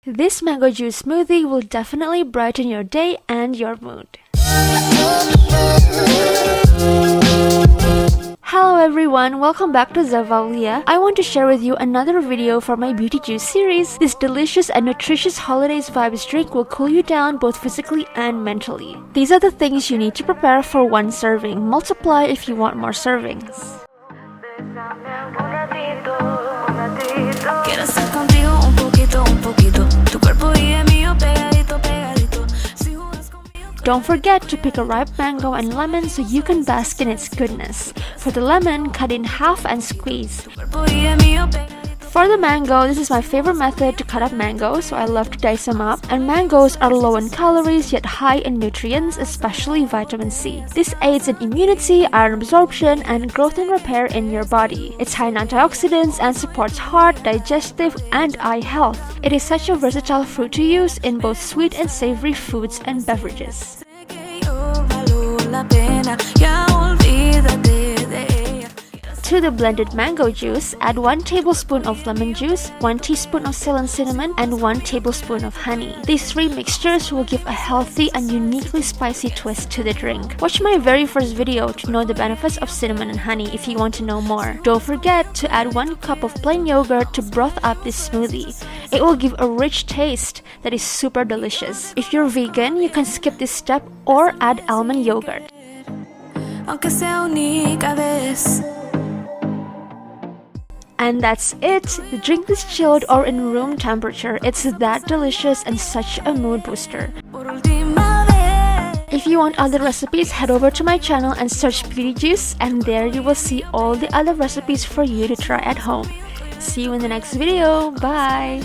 This mango juice smoothie will definitely brighten your day and your mood. Hello everyone, welcome back to Zevaulia. I want to share with you another video for my beauty juice series. This delicious and nutritious holidays vibes drink will cool you down both physically and mentally. These are the things you need to prepare for one serving. Multiply if you want more servings. Don't forget to pick a ripe mango and lemon so you can bask in its goodness. For the lemon, cut in half and squeeze. For the mango, this is my favorite method to cut up mangoes, so I love to dice them up. And mangoes are low in calories yet high in nutrients, especially vitamin C. This aids in immunity, iron absorption, and growth and repair in your body. It's high in antioxidants and supports heart, digestive, and eye health. It is such a versatile fruit to use in both sweet and savory foods and beverages. To the blended mango juice, add 1 tablespoon of lemon juice, 1 teaspoon of Ceylon cinnamon, and 1 tablespoon of honey. These 3 mixtures will give a healthy and uniquely spicy twist to the drink. Watch my very first video to know the benefits of cinnamon and honey if you want to know more. Don't forget to add 1 cup of plain yogurt to broth up this smoothie. It will give a rich taste that is super delicious. If you're vegan, you can skip this step or add almond yogurt. And that's it! The drink is chilled or in room temperature. It's that delicious and such a mood booster. If you want other recipes, head over to my channel and search beauty juice, and there you will see all the other recipes for you to try at home. See you in the next video. Bye!